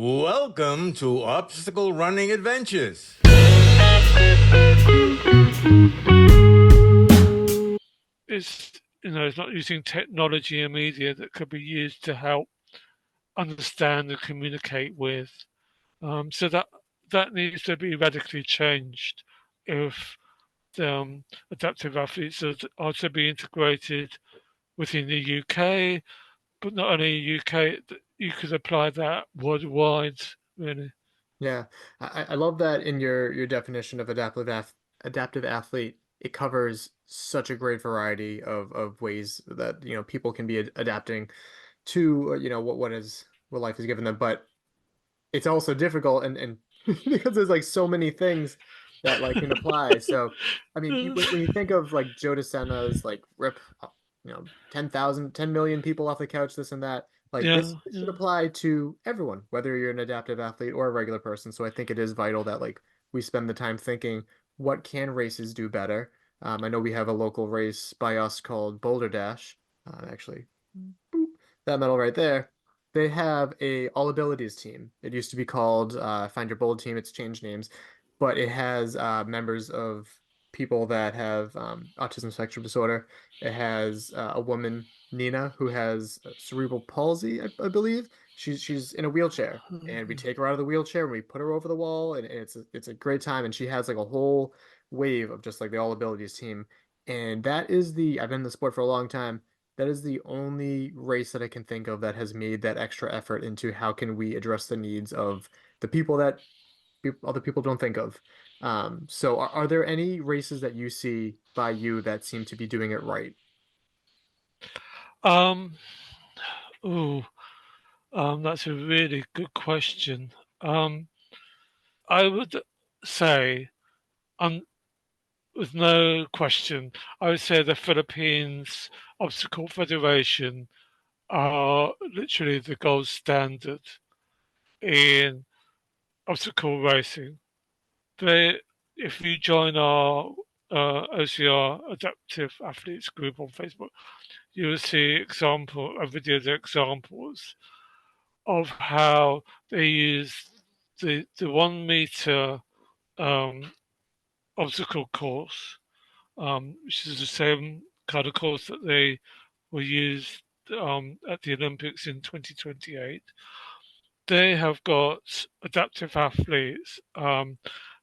Welcome to Obstacle Running Adventures. It's not using technology and media that could be used to help understand and communicate with. So that needs to be radically changed if the adaptive athletes are to be integrated within the UK, but not only UK. You could apply that worldwide, really. Yeah, I love that in your definition of adaptive athlete. It covers such a great variety of ways that people can be adapting to what life has given them. But it's also difficult and because there's like so many things that like can apply. So I mean, when you think of like Joe DeSena's like rip, 10 million people off the couch, this and that. Like Yeah, this should yeah. apply to everyone, whether you're an adaptive athlete or a regular person. So I think it is vital that like we spend the time thinking, what can races do better? I know we have a local race by us called Boulder Dash. Actually, boop, that medal right there. They have a all abilities team. It used to be called Find Your Bold Team. It's changed names, but it has members of people that have autism spectrum disorder. It has a woman, Nina, who has cerebral palsy, I believe. She's in a wheelchair, and we take her out of the wheelchair and we put her over the wall, and it's a great time. And she has like a whole wave of just like the all abilities team, and that is the I've been in the sport for a long time. That is the only race that I can think of that has made that extra effort into how can we address the needs of the people that other people don't think of. So are there any races that you see by you that seem to be doing it right? Um. Ooh. That's a really good question. Um. I would say, um, with no question, I would say the Philippines Obstacle Federation are literally the gold standard in obstacle racing. They, if you join our OCR Adaptive Athletes group on Facebook, you will see videos examples of how they use the 1 meter um, obstacle course, which is the same kind of course that they will use at the Olympics in 2028. They have got adaptive athletes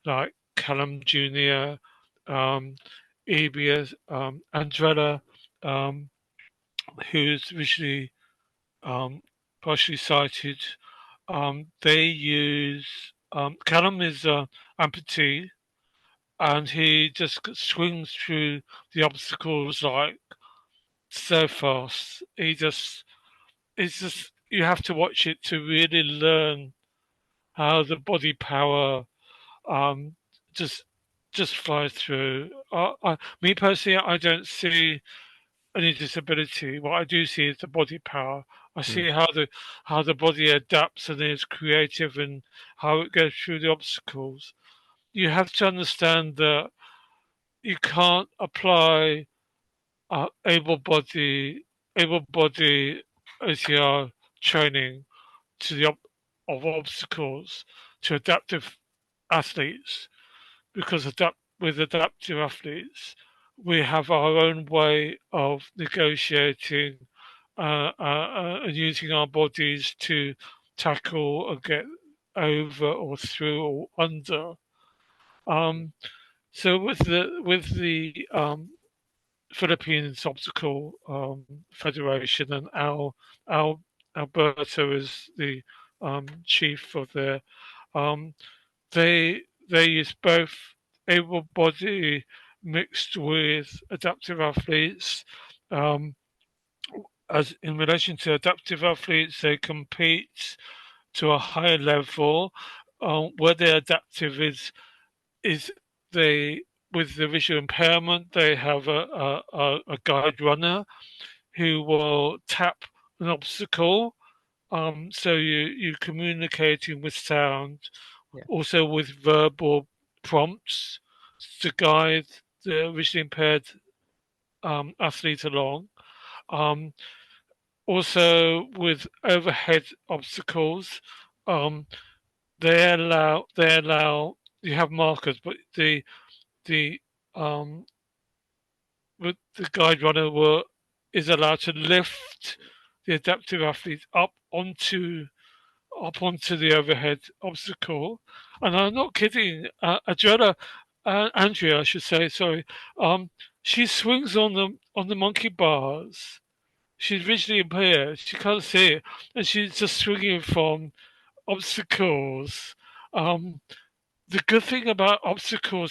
like Callum Jr., um, EBS, Andrella, um, who's visually partially sighted. They use Callum is amputee, and he just swings through the obstacles like so fast. It's just you have to watch it to really learn how the body power um just just flies through. Me personally, I don't see any disability. What I do see is the body power. I Hmm. see how the body adapts and is creative and how it goes through the obstacles. You have to understand that you can't apply able body OCR training to the of obstacles to adaptive athletes because with adaptive athletes we have our own way of negotiating and using our bodies to tackle or get over or through or under. Um, so with the Philippines Obstacle Federation, and Al Alberto is the chief of their. Um, they use both able body mixed with adaptive athletes. Um, as in relation to adaptive athletes, they compete to a higher level. Where they're adaptive is they with the visual impairment they have a guide runner who will tap an obstacle. So you're communicating with sound, Yeah. also with verbal prompts to guide the visually impaired athlete along. Um, Also with overhead obstacles, they allow you have markers, but the um with the guide runner is allowed to lift the adaptive athlete up onto the overhead obstacle. And I'm not kidding. Andrea, I should say, sorry. She swings on the monkey bars. She's visually impaired. She can't see it, and she's just swinging from obstacles. Um, the good thing about obstacle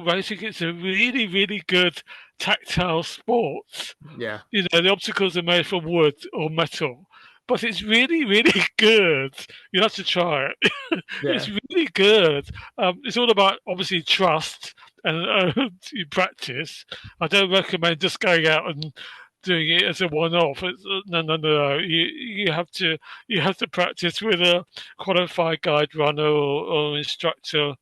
racing, it's a really, really good tactile sport. Yeah. The obstacles are made from wood or metal, but it's really, really good. You have to try it. It's Yeah. really good. It's all about obviously trust and you practice. I don't recommend just going out and doing it as a one-off. No, no, no, no. You have to practice with a qualified guide runner or instructor